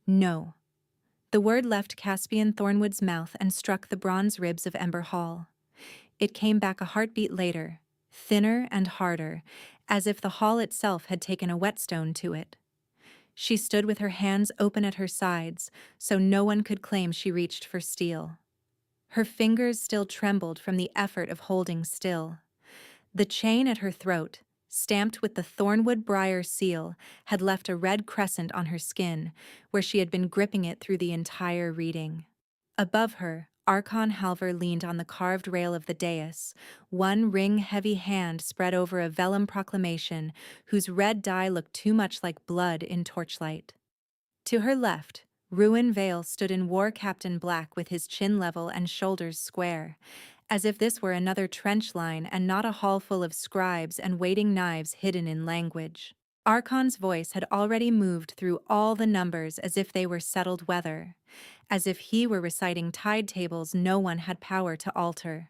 No. The word left Caspian Thornwood's mouth and struck the bronze ribs of Ember Hall. It came back a heartbeat later, thinner and harder, as if the hall itself had taken a whetstone to it. She stood with her hands open at her sides, so no one could claim she reached for steel. Her fingers still trembled from the effort of holding still. The chain at her throat, stamped with the Thornwood Briar seal, had left a red crescent on her skin, where she had been gripping it through the entire reading. Above her, Archon Halver leaned on the carved rail of the dais, one ring-heavy hand spread over a vellum proclamation whose red dye looked too much like blood in torchlight. To her left, Ruin Vale stood in war captain black with his chin level and shoulders square, as if this were another trench line and not a hall full of scribes and waiting knives hidden in language. Archon's voice had already moved through all the numbers as if they were settled weather, as if he were reciting tide tables no one had power to alter.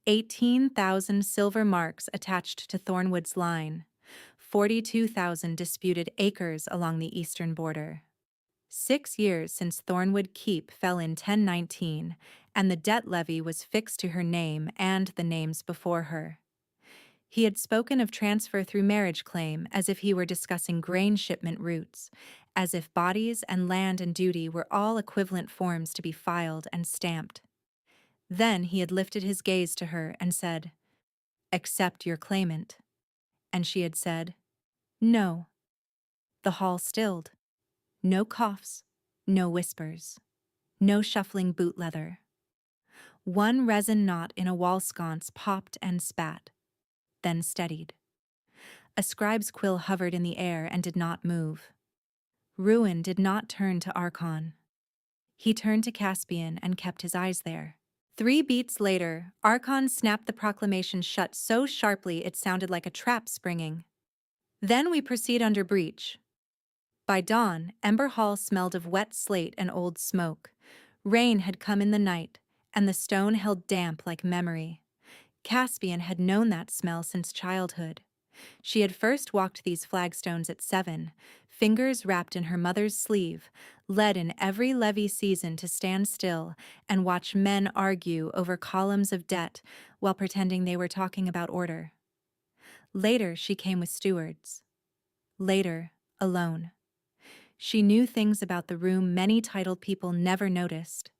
18,000 silver marks attached to Thornwood's line, 42,000 disputed acres along the eastern border. 6 years since Thornwood Keep fell in 1019, and the debt levy was fixed to her name and the names before her. He had spoken of transfer through marriage claim as if he were discussing grain shipment routes, as if bodies and land and duty were all equivalent forms to be filed and stamped. Then he had lifted his gaze to her and said, "Accept your claimant." And she had said, "No." The hall stilled. No coughs, no whispers, no shuffling boot leather. One resin knot in a wall sconce popped and spat, then steadied. A scribe's quill hovered in the air and did not move. Ruin did not turn to Archon. He turned to Caspian and kept his eyes there. 3 beats later, Archon snapped the proclamation shut so sharply it sounded like a trap springing. "Then we proceed under breach." By dawn, Ember Hall smelled of wet slate and old smoke. Rain had come in the night, and the stone held damp like memory. Caspian had known that smell since childhood. She had first walked these flagstones at 7, fingers wrapped in her mother's sleeve, led in every levee season to stand still and watch men argue over columns of debt while pretending they were talking about order. Later, she came with stewards. Later, alone. She knew things about the room many titled people never noticed.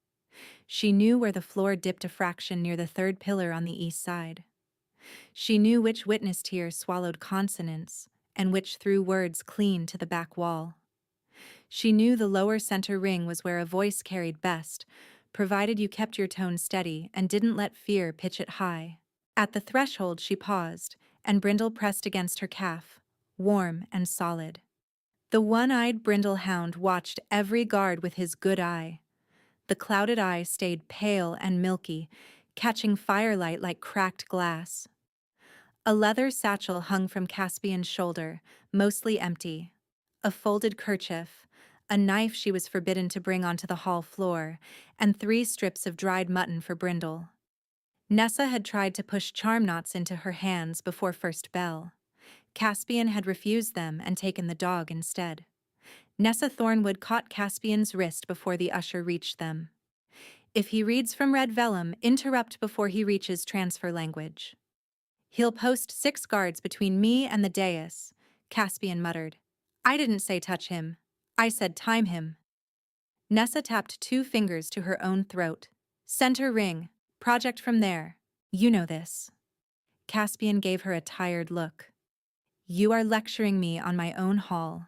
She knew where the floor dipped a fraction near the 3rd pillar on the east side. She knew which witness tier swallowed consonants and which threw words clean to the back wall. She knew the lower center ring was where a voice carried best, provided you kept your tone steady and didn't let fear pitch it high. At the threshold she paused, and Brindle pressed against her calf, warm and solid. The one-eyed brindle hound watched every guard with his good eye. The clouded eye stayed pale and milky, catching firelight like cracked glass. A leather satchel hung from Caspian's shoulder, mostly empty. A folded kerchief, a knife she was forbidden to bring onto the hall floor, and 3 strips of dried mutton for Brindle. Nessa had tried to push charm knots into her hands before first bell. Caspian had refused them and taken the dog instead. Nessa Thornwood caught Caspian's wrist before the usher reached them. "If he reads from red vellum, interrupt before he reaches transfer language." "He'll post 6 guards between me and the dais," Caspian muttered. "I didn't say touch him. I said time him." Nessa tapped 2 fingers to her own throat. "Center ring. Project from there. You know this." Caspian gave her a tired look. "You are lecturing me on my own hall.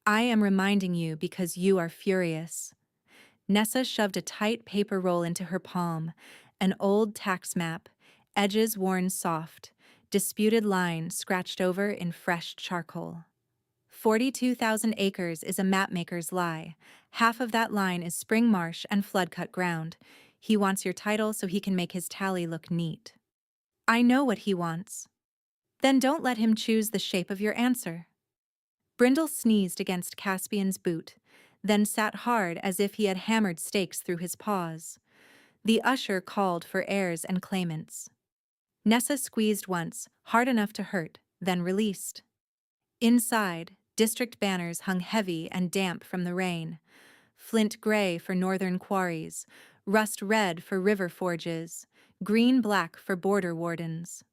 I am reminding you because you are furious." Nessa shoved a tight paper roll into her palm, an old tax map, edges worn soft, disputed line scratched over in fresh charcoal. 42,000 acres is a mapmaker's lie. Half of that line is spring marsh and flood-cut ground. He wants your title so he can make his tally look neat. I know what he wants. Then don't let him choose the shape of your answer. Brindle sneezed against Caspian's boot, then sat hard as if he had hammered stakes through his paws. The usher called for heirs and claimants. Nessa squeezed once, hard enough to hurt, then released. Inside, district banners hung heavy and damp from the rain. flint gray for northern quarries, rust red for river forges, green-black for border wardens.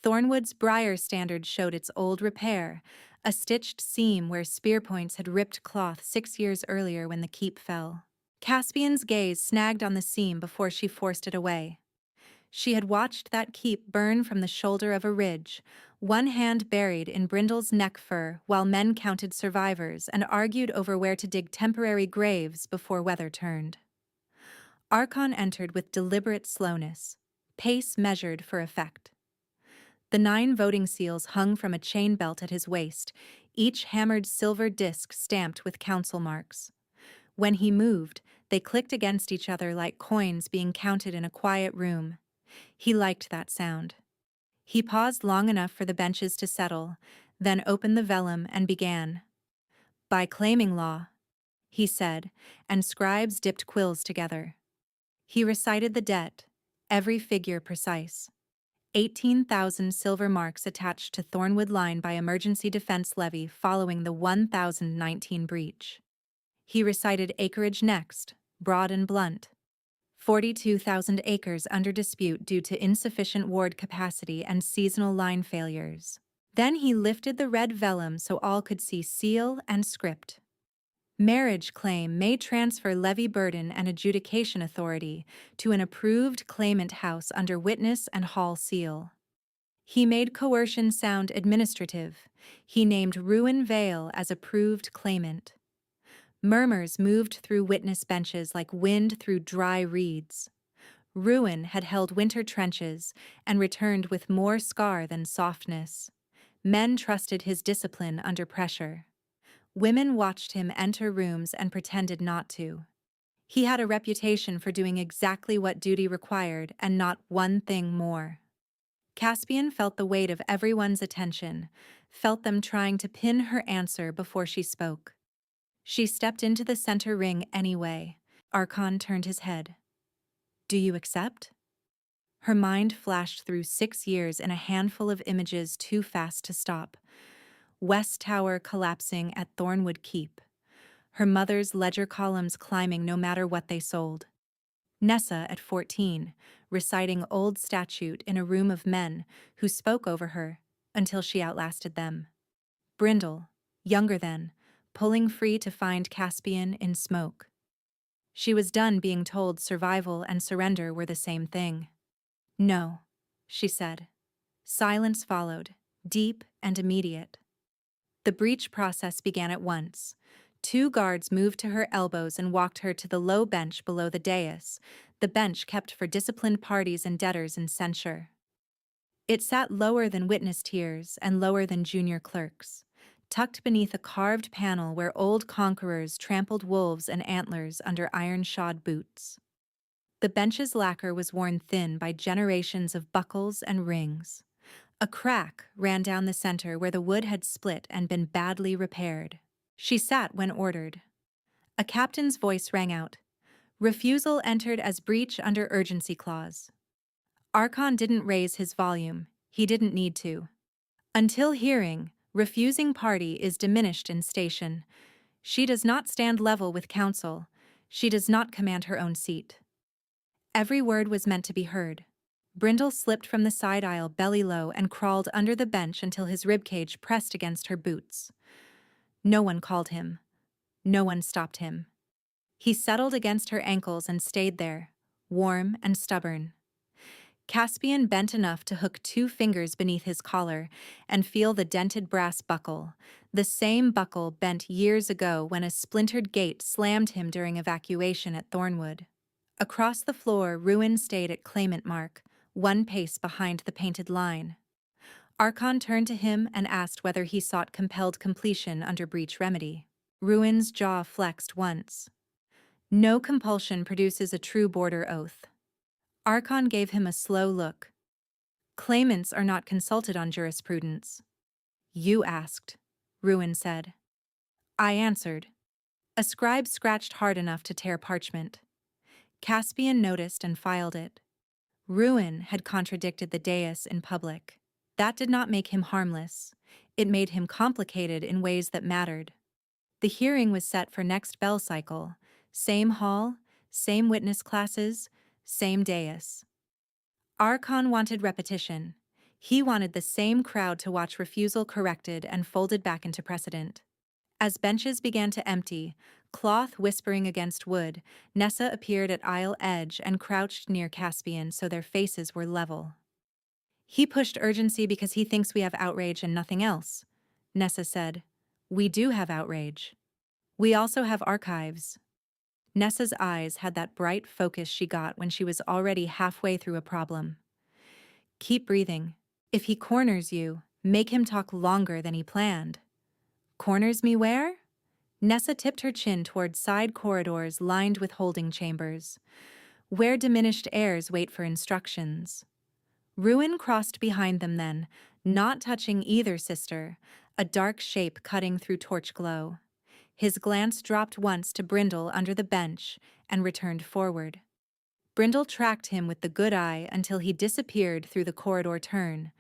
Thornwood's briar standard showed its old repair, a stitched seam where spear points had ripped cloth 6 years earlier when the keep fell. Caspian's gaze snagged on the seam before she forced it away. She had watched that keep burn from the shoulder of a ridge, one hand buried in Brindle's neck fur while men counted survivors and argued over where to dig temporary graves before weather turned. Archon entered with deliberate slowness, pace measured for effect. The 9 voting seals hung from a chain belt at his waist, each hammered silver disc stamped with council marks. When he moved, they clicked against each other like coins being counted in a quiet room. He liked that sound. He paused long enough for the benches to settle, then opened the vellum and began. "By claiming law," he said, and scribes dipped quills together. He recited the debt, every figure precise. 18,000 silver marks attached to Thornwood Line by Emergency Defense Levy following the 1019 breach. He recited acreage next, broad and blunt. 42,000 acres under dispute due to insufficient ward capacity and seasonal line failures. Then he lifted the red vellum so all could see seal and script. Marriage claim may transfer levy burden and adjudication authority to an approved claimant house under witness and hall seal. He made coercion sound administrative. He named Ruin Vale as approved claimant. Murmurs moved through witness benches like wind through dry reeds. Ruin had held winter trenches and returned with more scar than softness. Men trusted his discipline under pressure. Women watched him enter rooms and pretended not to. He had a reputation for doing exactly what duty required and not one thing more. Caspian felt the weight of everyone's attention, felt them trying to pin her answer before she spoke. She stepped into the center ring anyway. Archon turned his head. "Do you accept?" Her mind flashed through 6 years in a handful of images too fast to stop. West Tower collapsing at Thornwood Keep. Her mother's ledger columns climbing no matter what they sold. Nessa at 14, reciting old statute in a room of men who spoke over her until she outlasted them. Brindle, younger then, pulling free to find Caspian in smoke. She was done being told survival and surrender were the same thing. "No," she said. Silence followed, deep and immediate. The breach process began at once. 2 guards moved to her elbows and walked her to the low bench below the dais, the bench kept for disciplined parties and debtors in censure. It sat lower than witness tiers and lower than junior clerks, tucked beneath a carved panel where old conquerors trampled wolves and antlers under iron-shod boots. The bench's lacquer was worn thin by generations of buckles and rings. A crack ran down the center where the wood had split and been badly repaired. She sat when ordered. A captain's voice rang out. Refusal entered as breach under urgency clause. Archon didn't raise his volume. He didn't need to. Until hearing, refusing party is diminished in station. She does not stand level with counsel. She does not command her own seat. Every word was meant to be heard. Brindle slipped from the side aisle belly low and crawled under the bench until his ribcage pressed against her boots. No one called him. No one stopped him. He settled against her ankles and stayed there, warm and stubborn. Caspian bent enough to hook 2 fingers beneath his collar and feel the dented brass buckle, the same buckle bent years ago when a splintered gate slammed him during evacuation at Thornwood. Across the floor, Ruin stayed at claimant mark, 1 pace behind the painted line. Archon turned to him and asked whether he sought compelled completion under breach remedy. Ruin's jaw flexed once. No compulsion produces a true border oath. Archon gave him a slow look. Claimants are not consulted on jurisprudence. You asked, Ruin said. I answered. A scribe scratched hard enough to tear parchment. Caspian noticed and filed it. Ruin had contradicted the dais in public. That did not make him harmless. It made him complicated in ways that mattered. The hearing was set for next bell cycle, Same hall, same witness classes, same dais. Archon wanted repetition. He wanted the same crowd to watch refusal corrected and folded back into precedent. As benches began to empty, cloth whispering against wood, Nessa appeared at aisle edge and crouched near Caspian so their faces were level. He pushed urgency because he thinks we have outrage and nothing else, Nessa said. We do have outrage. We also have archives. Nessa's eyes had that bright focus she got when she was already halfway through a problem. Keep breathing. If he corners you, make him talk longer than he planned. Corners me where? Nessa tipped her chin toward side corridors lined with holding chambers, where diminished heirs wait for instructions. Ruin crossed behind them then, not touching either sister, a dark shape cutting through torch glow. His glance dropped once to Brindle under the bench and returned forward. Brindle tracked him with the good eye until he disappeared through the corridor turn.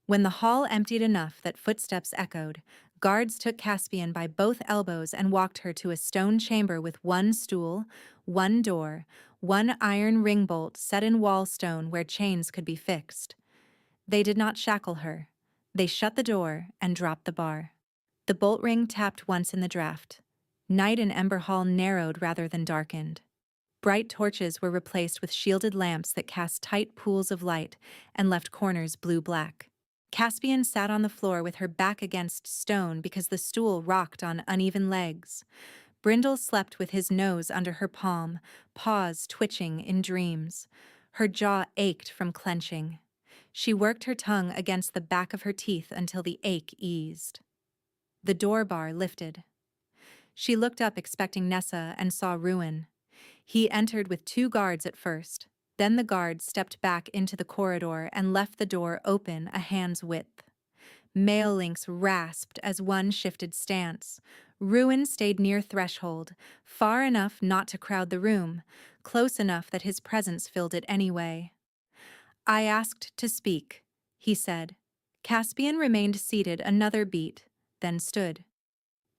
When the hall emptied enough that footsteps echoed, guards took Caspian by both elbows and walked her to a stone chamber with one stool, one door, one iron ring bolt set in wall stone where chains could be fixed. They did not shackle her. They shut the door and dropped the bar. The bolt ring tapped once in the draft. Night in Ember Hall narrowed rather than darkened. Bright torches were replaced with shielded lamps that cast tight pools of light and left corners blue-black. Caspian sat on the floor with her back against stone because the stool rocked on uneven legs. Brindle slept with his nose under her palm, paws twitching in dreams. Her jaw ached from clenching. She worked her tongue against the back of her teeth until the ache eased. The door bar lifted. She looked up expecting Nessa and saw Ruin. He entered with 2 guards at first. Then the guard stepped back into the corridor and left the door open a hand's width. Mail links rasped as one shifted stance. Ruin stayed near threshold, far enough not to crowd the room, close enough that his presence filled it anyway. I asked to speak, he said. Caspian remained seated another beat, then stood.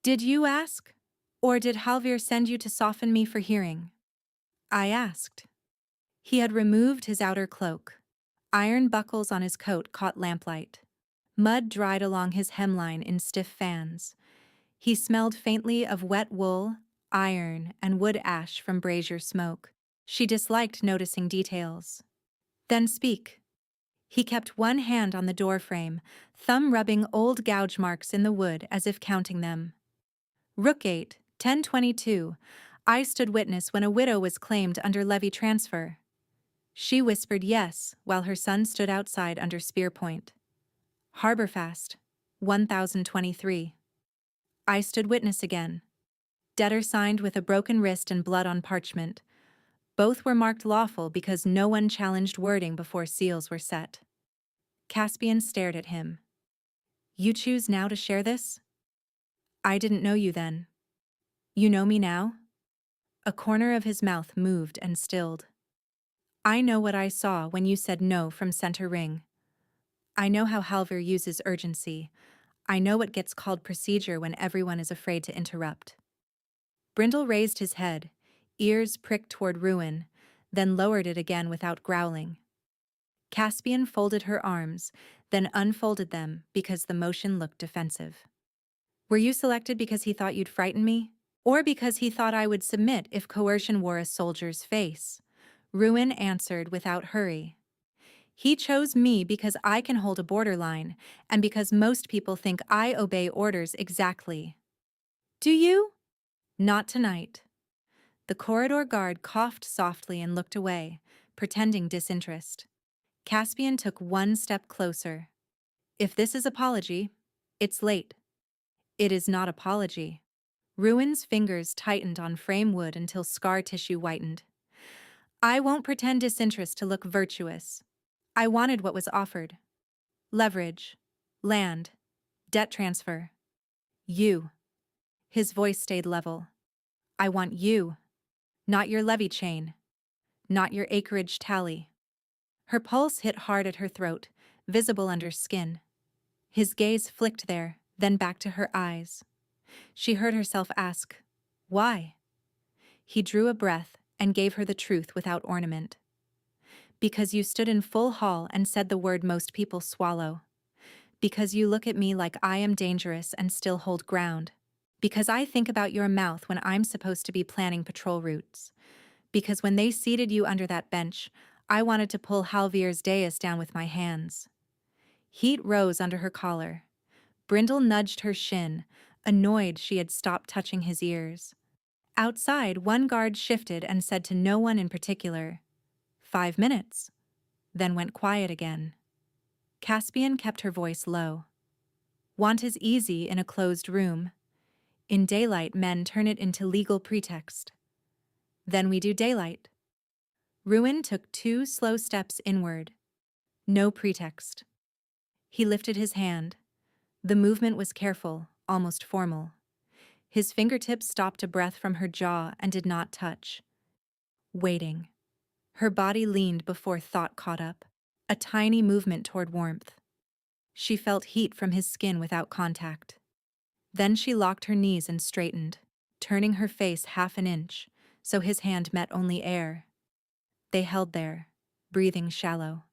Did you ask? Or did Halvir send you to soften me for hearing? I asked. He had removed his outer cloak. Iron buckles on his coat caught lamplight. Mud dried along his hemline in stiff fans. He smelled faintly of wet wool, iron, and wood ash from brazier smoke. She disliked noticing details. Then speak. He kept one hand on the doorframe, thumb rubbing old gouge marks in the wood as if counting them. Rookgate, 1022. I stood witness when a widow was claimed under levy transfer. She whispered yes, while her son stood outside under spear point. Harborfast, 1023. I stood witness again. Debtor signed with a broken wrist and blood on parchment. Both were marked lawful because no one challenged wording before seals were set. Caspian stared at him. You choose now to share this? I didn't know you then. You know me now? A corner of his mouth moved and stilled. I know what I saw when you said no from center ring. I know how Halvir uses urgency. I know what gets called procedure when everyone is afraid to interrupt. Brindle raised his head, ears pricked toward Ruin, then lowered it again without growling. Caspian folded her arms, then unfolded them because the motion looked defensive. Were you selected because he thought you'd frighten me? Or because he thought I would submit if coercion wore a soldier's face? Ruin answered without hurry. He chose me because I can hold a borderline, and because most people think I obey orders exactly. Do you? Not tonight. The corridor guard coughed softly and looked away, pretending disinterest. Caspian took one step closer. If this is apology, it's late. It is not apology. Ruin's fingers tightened on frame wood until scar tissue whitened. I won't pretend disinterest to look virtuous. I wanted what was offered. Leverage, land, debt transfer. You. His voice stayed level. I want you. Not your levy chain. Not your acreage tally. Her pulse hit hard at her throat, visible under skin. His gaze flicked there, then back to her eyes. She heard herself ask, why? He drew a breath and gave her the truth without ornament. Because you stood in full hall and said the word most people swallow. Because you look at me like I am dangerous and still hold ground. Because I think about your mouth when I'm supposed to be planning patrol routes. Because when they seated you under that bench, I wanted to pull Halvir's dais down with my hands. Heat rose under her collar. Brindle nudged her shin, annoyed she had stopped touching his ears. Outside, one guard shifted and said to no one in particular, 5 minutes, then went quiet again. Caspian kept her voice low. Want is easy in a closed room. In daylight, men turn it into legal pretext. Then we do daylight. Ruin took 2 slow steps inward. No pretext. He lifted his hand. The movement was careful, almost formal. His fingertips stopped a breath from her jaw and did not touch. Waiting. Her body leaned before thought caught up, a tiny movement toward warmth. She felt heat from his skin without contact. Then she locked her knees and straightened, turning her face half an inch, so his hand met only air. They held there, breathing shallow.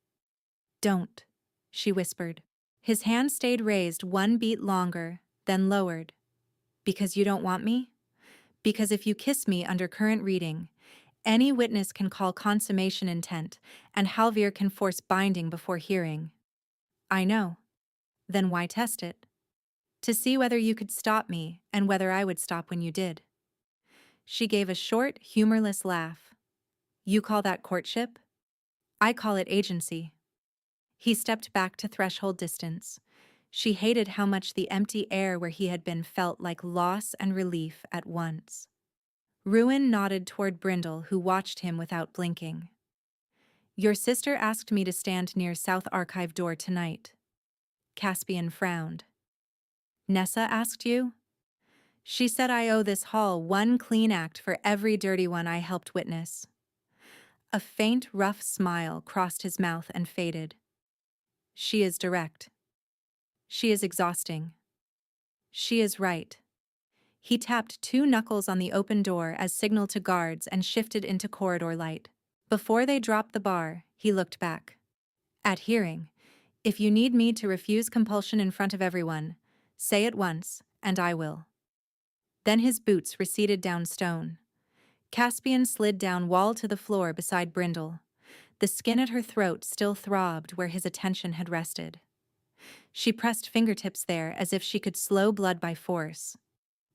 Don't, she whispered. His hand stayed raised 1 beat longer, then lowered. Because you don't want me? Because if you kiss me under current reading, any witness can call consummation intent, and Halvir can force binding before hearing. I know. Then why test it? To see whether you could stop me and whether I would stop when you did. She gave a short, humorless laugh. You call that courtship? I call it agency. He stepped back to threshold distance. She hated how much the empty air where he had been felt like loss and relief at once. Ruin nodded toward Brindle, who watched him without blinking. Your sister asked me to stand near South Archive door tonight. Caspian frowned. Nessa asked you? She said I owe this hall 1 clean act for every dirty one I helped witness. A faint, rough smile crossed his mouth and faded. She is direct. She is exhausting. She is right. He tapped 2 knuckles on the open door as signal to guards and shifted into corridor light. Before they dropped the bar, he looked back. At hearing, if you need me to refuse compulsion in front of everyone, say it once, and I will. Then his boots receded down stone. Caspian slid down wall to the floor beside Brindle. The skin at her throat still throbbed where his attention had rested. She pressed fingertips there as if she could slow blood by force.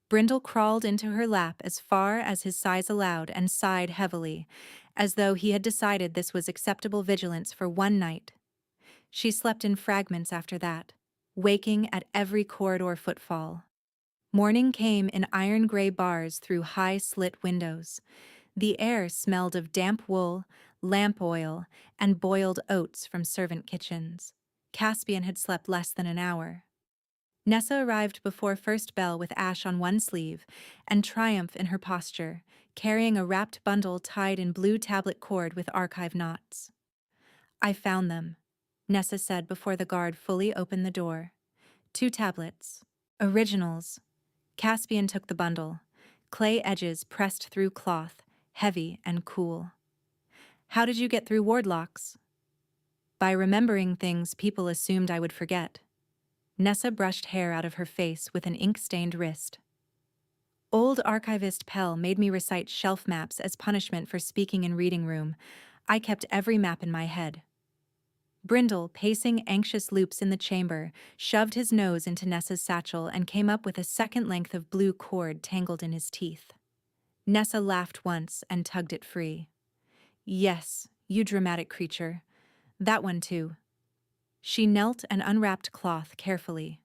Brindle crawled into her lap as far as his size allowed and sighed heavily, as though he had decided this was acceptable vigilance for 1 night. She slept in fragments after that, waking at every corridor footfall. Morning came in iron-gray bars through high slit windows. The air smelled of damp wool, lamp oil, and boiled oats from servant kitchens. Caspian had slept less than an hour. Nessa arrived before first bell with ash on 1 sleeve and triumph in her posture, carrying a wrapped bundle tied in blue tablet cord with archive knots. I found them, Nessa said before the guard fully opened the door. 2 tablets. Originals. Caspian took the bundle. Clay edges pressed through cloth, heavy and cool. How did you get through ward locks? By remembering things people assumed I would forget. Nessa brushed hair out of her face with an ink-stained wrist. Old archivist Pell made me recite shelf maps as punishment for speaking in reading room. I kept every map in my head. Brindle, pacing anxious loops in the chamber, shoved his nose into Nessa's satchel and came up with a second length of blue cord tangled in his teeth. Nessa laughed once and tugged it free. Yes, you dramatic creature. That one too. She knelt and unwrapped cloth carefully.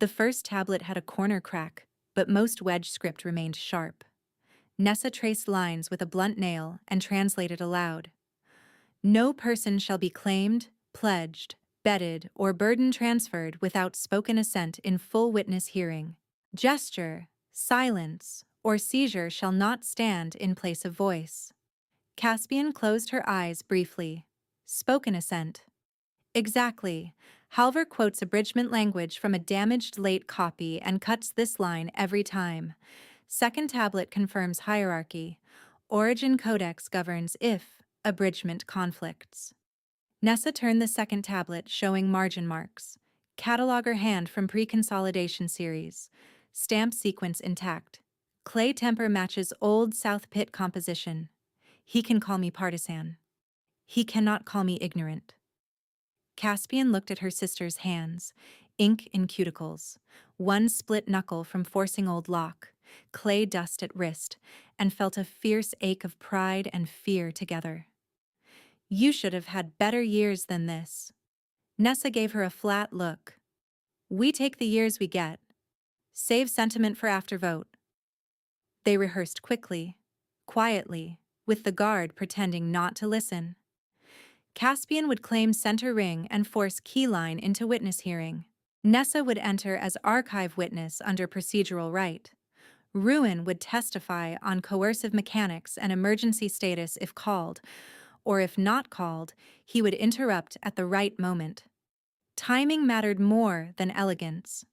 The first tablet had a corner crack, but most wedge script remained sharp. Nessa traced lines with a blunt nail and translated aloud. No person shall be claimed, pledged, betted, or burden transferred without spoken assent in full witness hearing. Gesture, silence, or seizure shall not stand in place of voice. Caspian closed her eyes briefly. Spoken assent. Exactly. Halvir quotes abridgment language from a damaged late copy and cuts this line every time. Second tablet confirms hierarchy. Origin Codex governs if abridgment conflicts. Nessa turned the second tablet, showing margin marks. Cataloger hand from pre-consolidation series. Stamp sequence intact. Clay temper matches old South Pit composition. He can call me partisan. He cannot call me ignorant. Caspian looked at her sister's hands, ink in cuticles, one split knuckle from forcing old lock, clay dust at wrist, and felt a fierce ache of pride and fear together. You should have had better years than this. Nessa gave her a flat look. We take the years we get. Save sentiment for after vote. They rehearsed quickly, quietly, with the guard pretending not to listen. Caspian would claim center ring and force Keyline into witness hearing. Nessa would enter as archive witness under procedural right. Ruin would testify on coercive mechanics and emergency status if called, or if not called, he would interrupt at the right moment. Timing mattered more than elegance.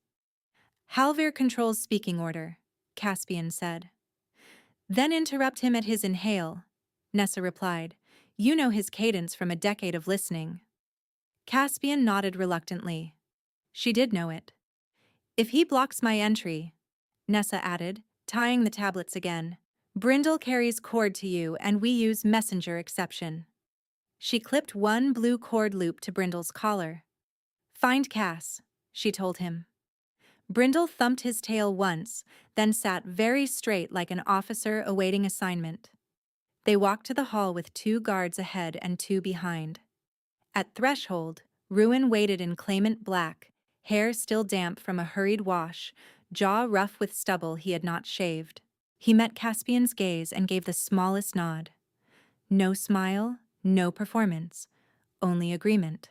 Halvir controls speaking order, Caspian said. Then interrupt him at his inhale, Nessa replied. You know his cadence from a decade of listening. Caspian nodded reluctantly. She did know it. If he blocks my entry, Nessa added, tying the tablets again, Brindle carries cord to you and we use messenger exception. She clipped one blue cord loop to Brindle's collar. Find Cass, she told him. Brindle thumped his tail once, then sat very straight like an officer awaiting assignment. They walked to the hall with 2 guards ahead and 2 behind. At threshold, Ruin waited in claimant black, hair still damp from a hurried wash, jaw rough with stubble he had not shaved. He met Caspian's gaze and gave the smallest nod. No smile, no performance, only agreement.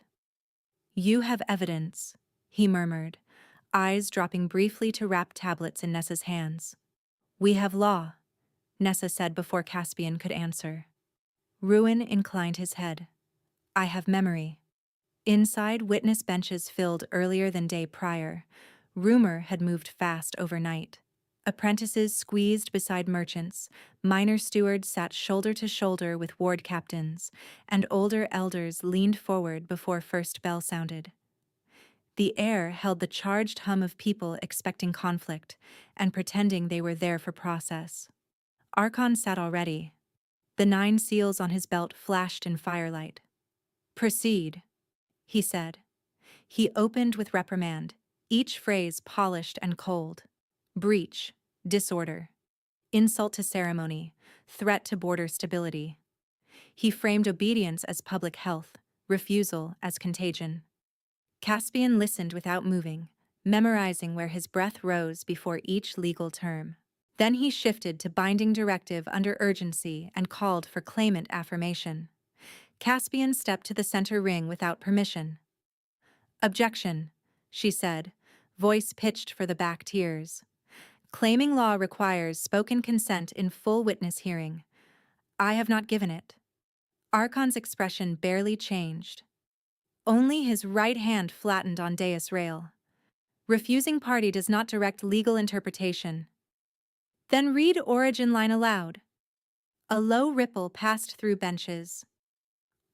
You have evidence, he murmured, eyes dropping briefly to wrap tablets in Nessa's hands. We have law, Nessa said before Caspian could answer. Ruin inclined his head. I have memory. Inside, witness benches filled earlier than day prior. Rumor had moved fast overnight. Apprentices squeezed beside merchants, minor stewards sat shoulder to shoulder with ward captains, and older elders leaned forward before first bell sounded. The air held the charged hum of people expecting conflict and pretending they were there for process. Archon sat already. The 9 seals on his belt flashed in firelight. Proceed, he said. He opened with reprimand, each phrase polished and cold. Breach, disorder, insult to ceremony, threat to border stability. He framed obedience as public health, refusal as contagion. Caspian listened without moving, memorizing where his breath rose before each legal term. Then he shifted to binding directive under urgency and called for claimant affirmation. Caspian stepped to the center ring without permission. Objection, she said, voice pitched for the back tiers. Claiming law requires spoken consent in full witness hearing. I have not given it. Archon's expression barely changed. Only his right hand flattened on dais rail. Refusing party does not direct legal interpretation. Then read origin line aloud. A low ripple passed through benches.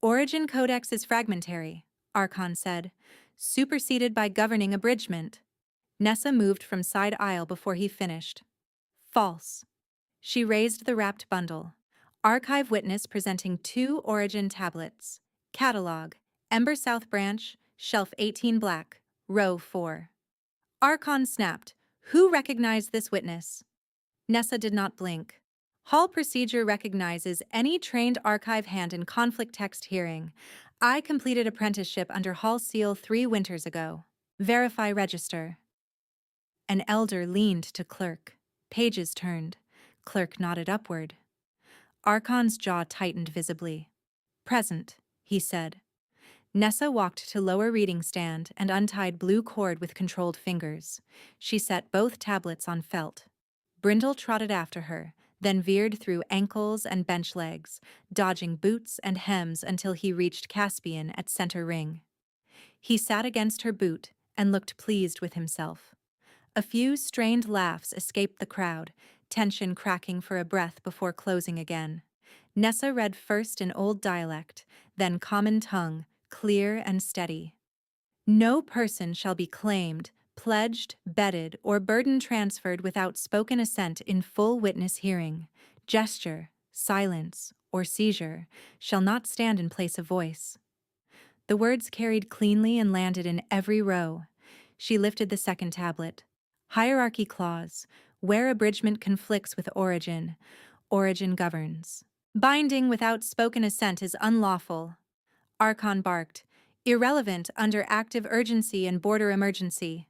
Origin Codex is fragmentary, Archon said, superseded by governing abridgment. Nessa moved from side aisle before he finished. False. She raised the wrapped bundle. Archive witness presenting 2 origin tablets. Catalog, Ember South Branch, Shelf 18 Black, Row 4. Archon snapped. Who recognized this witness? Nessa did not blink. Hall procedure recognizes any trained archive hand in conflict text hearing. I completed apprenticeship under Hall Seal 3 winters ago. Verify register. An elder leaned to clerk. Pages turned. Clerk nodded upward. Archon's jaw tightened visibly. Present, he said. Nessa walked to lower reading stand and untied blue cord with controlled fingers. She set both tablets on felt. Brindle trotted after her, then veered through ankles and bench legs, dodging boots and hems until he reached Caspian at center ring. He sat against her boot and looked pleased with himself. A few strained laughs escaped the crowd, tension cracking for a breath before closing again. Nessa read first in Old Dialect, then Common Tongue, clear and steady. No person shall be claimed, pledged, bedded, or burden transferred without spoken assent in full witness hearing. Gesture, silence, or seizure shall not stand in place of voice. The words carried cleanly and landed in every row. She lifted the second tablet. Hierarchy clause, where abridgment conflicts with origin, origin governs. Binding without spoken assent is unlawful. Archon barked, irrelevant under active urgency and border emergency.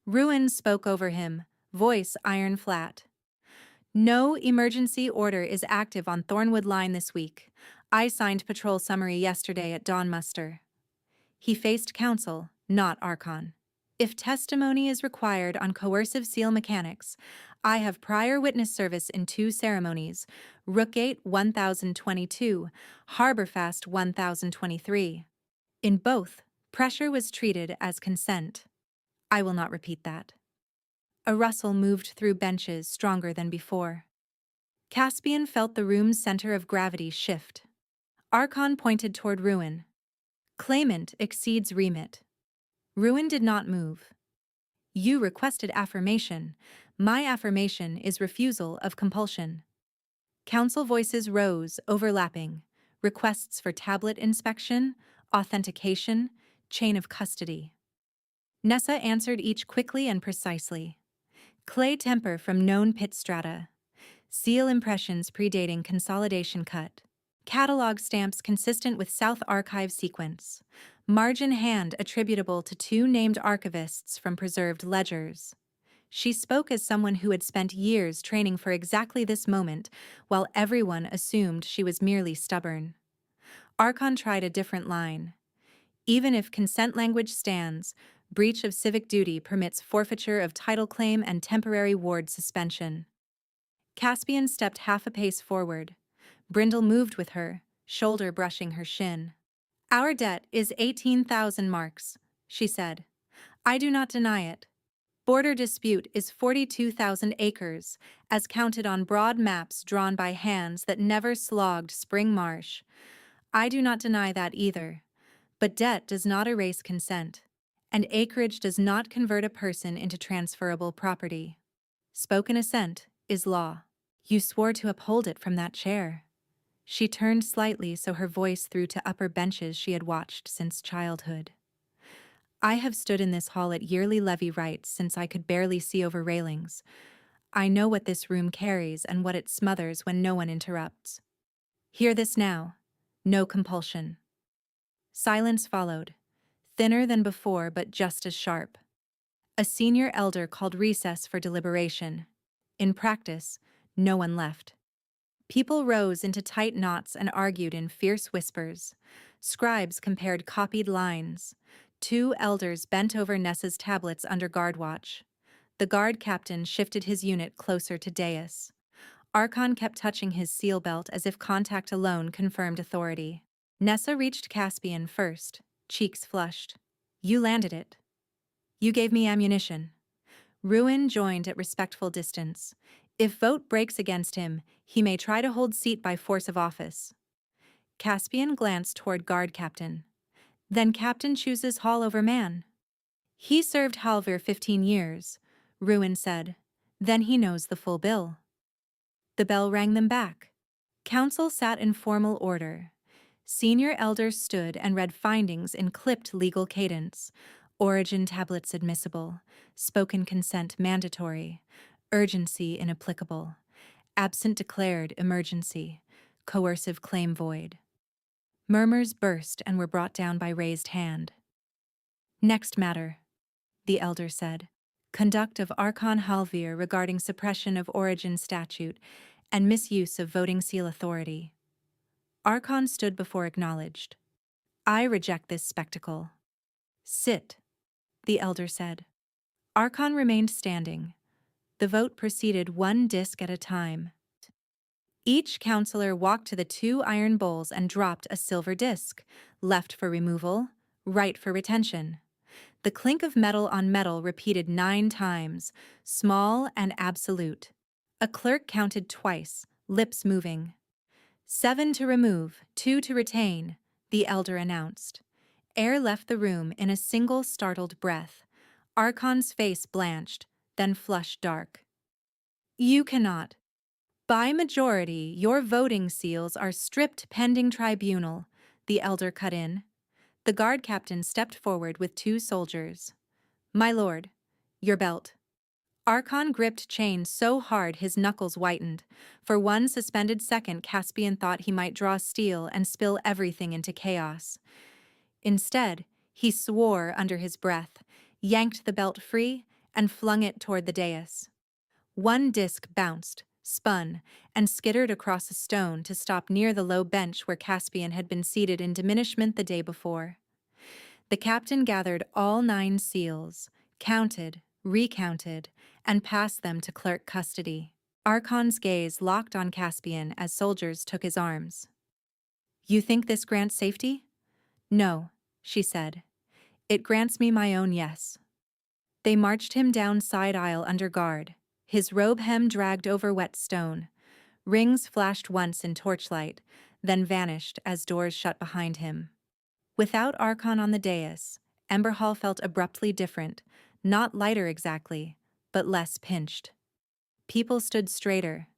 Ruin spoke over him, voice iron flat. No emergency order is active on Thornwood Line this week. I signed patrol summary yesterday at dawn muster. He faced counsel, not Archon. If testimony is required on coercive seal mechanics, I have prior witness service in 2 ceremonies, Rookgate 1022, Harborfast 1023. In both, pressure was treated as consent. I will not repeat that. A rustle moved through benches stronger than before. Caspian felt the room's center of gravity shift. Archon pointed toward Ruin. Claimant exceeds remit. Ruin did not move. You requested affirmation. My affirmation is refusal of compulsion. Council voices rose, overlapping. Requests for tablet inspection, authentication, chain of custody. Nessa answered each quickly and precisely. Clay temper from known pit strata. Seal impressions predating consolidation cut. Catalog stamps consistent with South Archive sequence. Margin hand attributable to 2 named archivists from preserved ledgers. She spoke as someone who had spent years training for exactly this moment, while everyone assumed she was merely stubborn. Archon tried a different line. Even if consent language stands, breach of civic duty permits forfeiture of title claim and temporary ward suspension. Caspian stepped half a pace forward. Brindle moved with her, shoulder brushing her shin. Our debt is 18,000 marks, she said. I do not deny it. Border dispute is 42,000 acres, as counted on broad maps drawn by hands that never slogged Spring Marsh. I do not deny that either. But debt does not erase consent, and acreage does not convert a person into transferable property. Spoken assent is law. You swore to uphold it from that chair. She turned slightly so her voice threw to upper benches she had watched since childhood. I have stood in this hall at yearly levy rights since I could barely see over railings. I know what this room carries and what it smothers when no one interrupts. Hear this now. No compulsion. Silence followed, thinner than before but just as sharp. A senior elder called recess for deliberation. In practice, no one left. People rose into tight knots and argued in fierce whispers. Scribes compared copied lines. 2 elders bent over Nessa's tablets under guard watch. The guard captain shifted his unit closer to dais. Archon kept touching his seal belt as if contact alone confirmed authority. Nessa reached Caspian first, cheeks flushed. You landed it. You gave me ammunition. Ruin joined at respectful distance. If vote breaks against him, he may try to hold seat by force of office. Caspian glanced toward guard captain. Then captain chooses Hall over man. He served Halver 15 years, Ruin said. Then he knows the full bill. The bell rang them back. Council sat in formal order. Senior elders stood and read findings in clipped legal cadence. Origin tablets admissible. Spoken consent mandatory. Urgency inapplicable. Absent declared emergency. Coercive claim void. Murmurs burst and were brought down by raised hand. Next matter, the elder said. Conduct of Archon Halvir regarding suppression of origin statute and misuse of voting seal authority. Archon stood before acknowledged. I reject this spectacle. Sit, the elder said. Archon remained standing. The vote proceeded 1 disc at a time. Each counselor walked to the 2 iron bowls and dropped a silver disc, left for removal, right for retention. The clink of metal on metal repeated 9 times, small and absolute. A clerk counted twice, lips moving. 7 to remove, 2 to retain, the elder announced. Air left the room in a single startled breath. Archon's face blanched, then flushed dark. You cannot. By majority, your voting seals are stripped pending tribunal, the elder cut in. The guard captain stepped forward with 2 soldiers. My lord, your belt. Archon gripped chain so hard his knuckles whitened. For one suspended second, Caspian thought he might draw steel and spill everything into chaos. Instead, he swore under his breath, yanked the belt free, and flung it toward the dais. One disc bounced, spun, and skittered across a stone to stop near the low bench where Caspian had been seated in diminishment the day before. The captain gathered all 9 seals, counted, recounted, and passed them to clerk custody. Archon's gaze locked on Caspian as soldiers took his arms. You think this grants safety? No, she said. It grants me my own yes. They marched him down side aisle under guard, his robe hem dragged over wet stone. Rings flashed once in torchlight, then vanished as doors shut behind him. Without Archon on the dais, Ember Hall felt abruptly different, not lighter exactly, but less pinched. People stood straighter.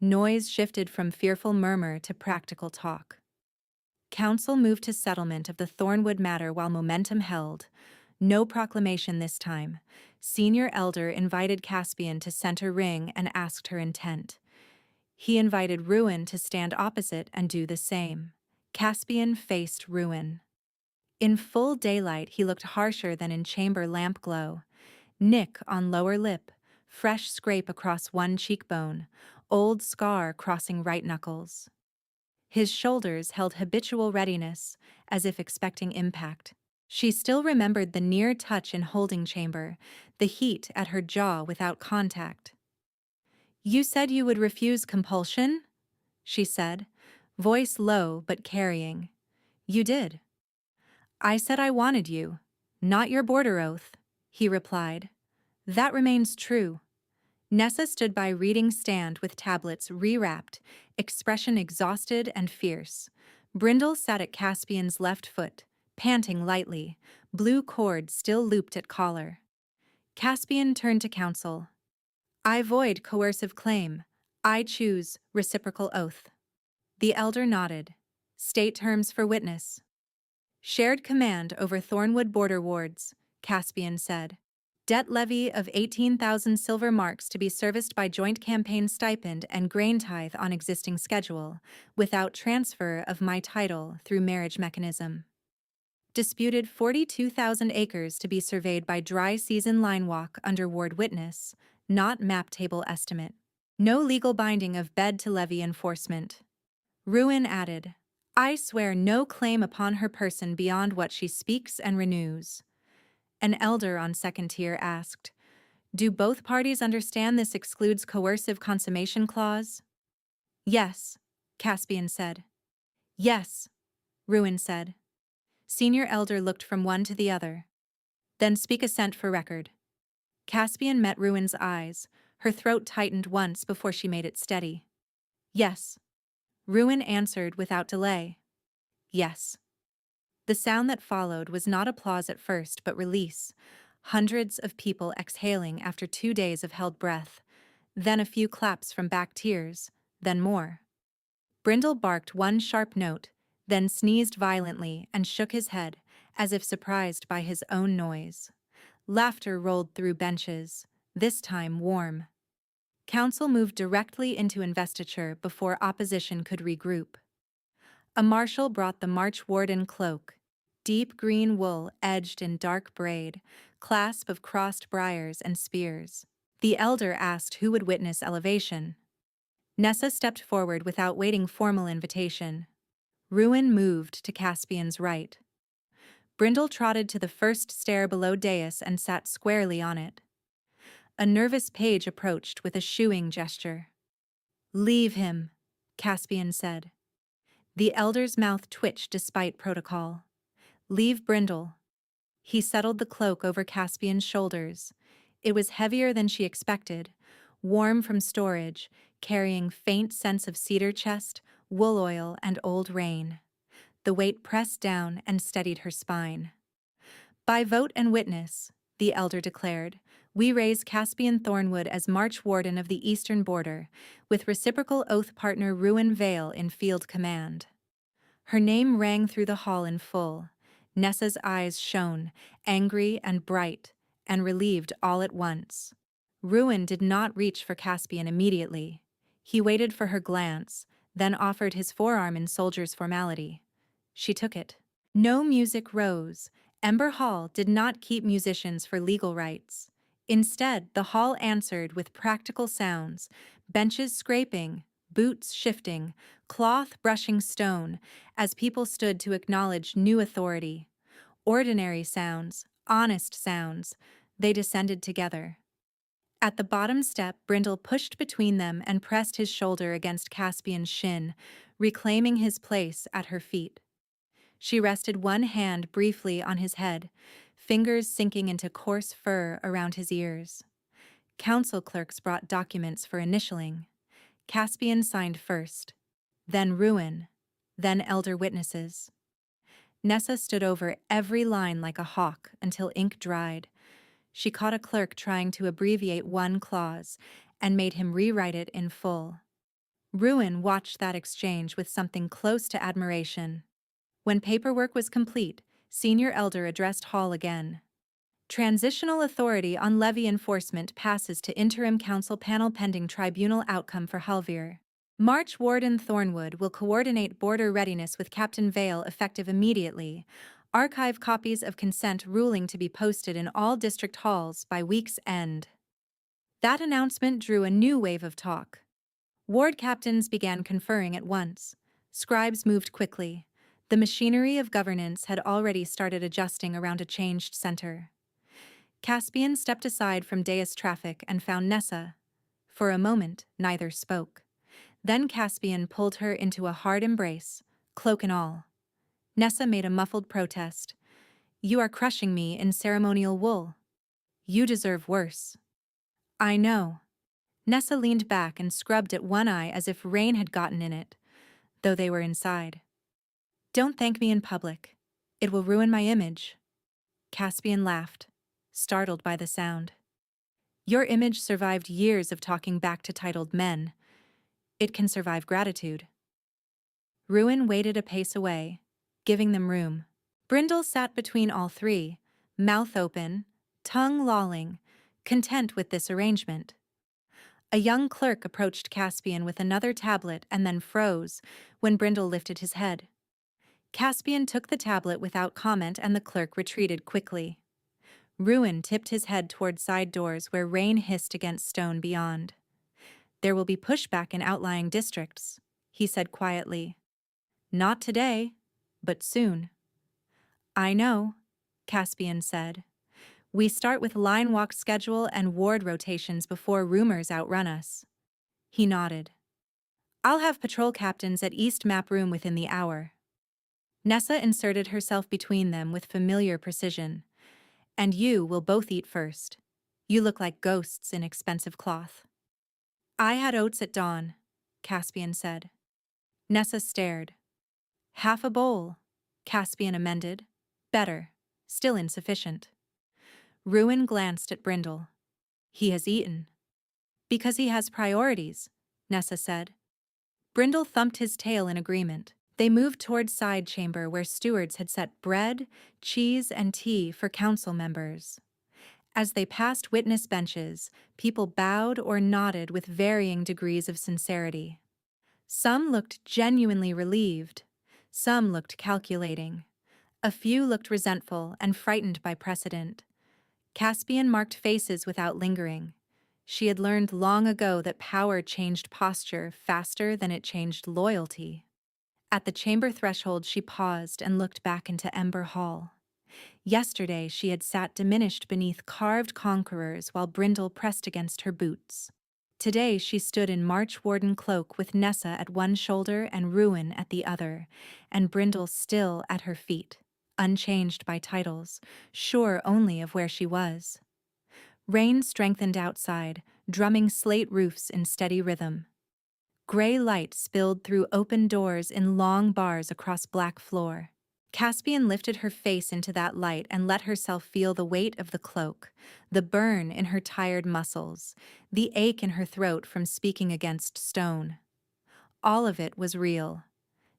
Noise shifted from fearful murmur to practical talk. Council moved to settlement of the Thornwood matter while momentum held. No proclamation this time. Senior Elder invited Caspian to center ring and asked her intent. He invited Ruin to stand opposite and do the same. Caspian faced Ruin. In full daylight, he looked harsher than in chamber lamp glow. Nick on lower lip, fresh scrape across one cheekbone, old scar crossing right knuckles. His shoulders held habitual readiness, as if expecting impact. She still remembered the near touch in holding chamber, the heat at her jaw without contact. You said you would refuse compulsion? She said, voice low but carrying. You did. I said I wanted you, not your border oath, he replied. That remains true. Nessa stood by reading stand with tablets rewrapped, expression exhausted and fierce. Brindle sat at Caspian's left foot, panting lightly, blue cord still looped at collar. Caspian turned to counsel. I void coercive claim. I choose reciprocal oath. The elder nodded. State terms for witness. Shared command over Thornwood border wards, Caspian said. Debt levy of 18,000 silver marks to be serviced by joint campaign stipend and grain tithe on existing schedule, without transfer of my title through marriage mechanism. Disputed 42,000 acres to be surveyed by dry season line walk under ward witness, not map table estimate. No legal binding of bed to levy enforcement. Ruin added, I swear no claim upon her person beyond what she speaks and renews. An elder on second tier asked, do both parties understand this excludes coercive consummation clause? Yes, Caspian said. Yes, Ruin said. Senior elder looked from one to the other. Then speak assent for record. Caspian met Ruin's eyes. Her throat tightened once before she made it steady. Yes. Ruin answered without delay. Yes. The sound that followed was not applause at first, but release. Hundreds of people exhaling after 2 days of held breath. Then a few claps from back tiers, then more. Brindle barked one sharp note, then sneezed violently and shook his head, as if surprised by his own noise. Laughter rolled through benches, this time warm. Council moved directly into investiture before opposition could regroup. A marshal brought the March Warden cloak, deep green wool edged in dark braid, clasp of crossed briars and spears. The elder asked who would witness elevation. Nessa stepped forward without waiting formal invitation. Ruin moved to Caspian's right. Brindle trotted to the first stair below dais and sat squarely on it. A nervous page approached with a shooing gesture. Leave him, Caspian said. The elder's mouth twitched despite protocol. Leave Brindle. He settled the cloak over Caspian's shoulders. It was heavier than she expected, warm from storage, carrying faint scents of cedar chest, wool oil, and old rain. The weight pressed down and steadied her spine. By vote and witness, the elder declared, we raise Caspian Thornwood as March Warden of the Eastern Border, with reciprocal oath partner Ruin Vale in field command. Her name rang through the hall in full. Nessa's eyes shone, angry and bright, and relieved all at once. Ruin did not reach for Caspian immediately. He waited for her glance, then offered his forearm in soldier's formality. She took it. No music rose. Ember Hall did not keep musicians for legal rights. Instead, the hall answered with practical sounds, benches scraping, boots shifting, cloth brushing stone, as people stood to acknowledge new authority. Ordinary sounds, honest sounds, they descended together. At the bottom step, Brindle pushed between them and pressed his shoulder against Caspian's shin, reclaiming his place at her feet. She rested one hand briefly on his head, fingers sinking into coarse fur around his ears. Council clerks brought documents for initialing. Caspian signed first, then Ruin, then elder witnesses. Nessa stood over every line like a hawk until ink dried. She caught a clerk trying to abbreviate one clause and made him rewrite it in full. Ruin watched that exchange with something close to admiration. When paperwork was complete, Senior Elder addressed Hall again. Transitional authority on levy enforcement passes to Interim Council panel pending tribunal outcome for Halvir. March Warden Thornwood will coordinate border readiness with Captain Vale effective immediately. Archive copies of consent ruling to be posted in all district halls by week's end. That announcement drew a new wave of talk. Ward captains began conferring at once. Scribes moved quickly. The machinery of governance had already started adjusting around a changed center. Caspian stepped aside from dais traffic and found Nessa. For a moment, neither spoke. Then Caspian pulled her into a hard embrace, cloak and all. Nessa made a muffled protest. You are crushing me in ceremonial wool. You deserve worse. I know. Nessa leaned back and scrubbed at one eye as if rain had gotten in it, though they were inside. Don't thank me in public. It will ruin my image. Caspian laughed, startled by the sound. Your image survived years of talking back to titled men. It can survive gratitude. Ruin waited a pace away, giving them room. Brindle sat between all three, mouth open, tongue lolling, content with this arrangement. A young clerk approached Caspian with another tablet and then froze when Brindle lifted his head. Caspian took the tablet without comment and the clerk retreated quickly. Ruin tipped his head toward side doors where rain hissed against stone beyond. There will be pushback in outlying districts, he said quietly. Not today, but soon. I know, Caspian said. We start with line walk schedule and ward rotations before rumors outrun us. He nodded. I'll have patrol captains at East Map Room within the hour. Nessa inserted herself between them with familiar precision. And you will both eat first. You look like ghosts in expensive cloth. I had oats at dawn, Caspian said. Nessa stared. Half a bowl, Caspian amended. Better, still insufficient. Ruin glanced at Brindle. He has eaten. Because he has priorities, Nessa said. Brindle thumped his tail in agreement. They moved toward side chamber where stewards had set bread, cheese, and tea for council members. As they passed witness benches, people bowed or nodded with varying degrees of sincerity. Some looked genuinely relieved. Some looked calculating. A few looked resentful and frightened by precedent. Caspian marked faces without lingering. She had learned long ago that power changed posture faster than it changed loyalty. At the chamber threshold, she paused and looked back into Ember Hall. Yesterday, she had sat diminished beneath carved conquerors while Brindle pressed against her boots. Today, she stood in March Warden cloak with Nessa at one shoulder and Ruin at the other, and Brindle still at her feet, unchanged by titles, sure only of where she was. Rain strengthened outside, drumming slate roofs in steady rhythm. Gray light spilled through open doors in long bars across black floor. Caspian lifted her face into that light and let herself feel the weight of the cloak, the burn in her tired muscles, the ache in her throat from speaking against stone. All of it was real.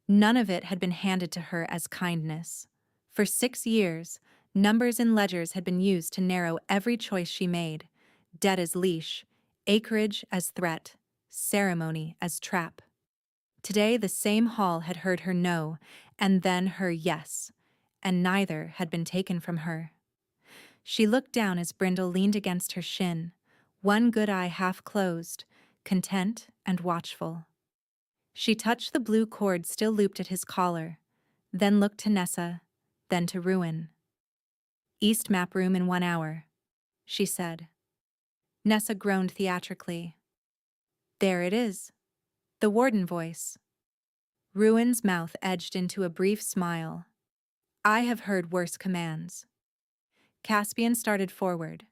None of it had been handed to her as kindness. For 6 years, numbers in ledgers had been used to narrow every choice she made: debt as leash, acreage as threat, ceremony as trap. Today, the same hall had heard her no, and then her yes, and neither had been taken from her. She looked down as Brindle leaned against her shin, one good eye half closed, content and watchful. She touched the blue cord still looped at his collar, then looked to Nessa, then to Ruin. "East map room in 1 hour," she said. Nessa groaned theatrically. "There it is." The warden voice. Ruin's mouth edged into a brief smile. "I have heard worse commands." Caspian started forward.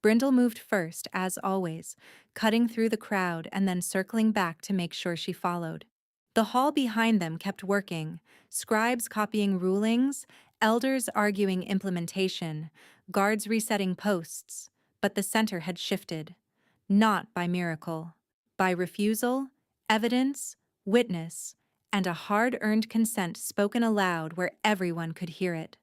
Brindle moved first, as always, cutting through the crowd and then circling back to make sure she followed. The hall behind them kept working, scribes copying rulings, elders arguing implementation, guards resetting posts, but the center had shifted. Not by miracle. By refusal, evidence, witness, and a hard-earned consent spoken aloud where everyone could hear it.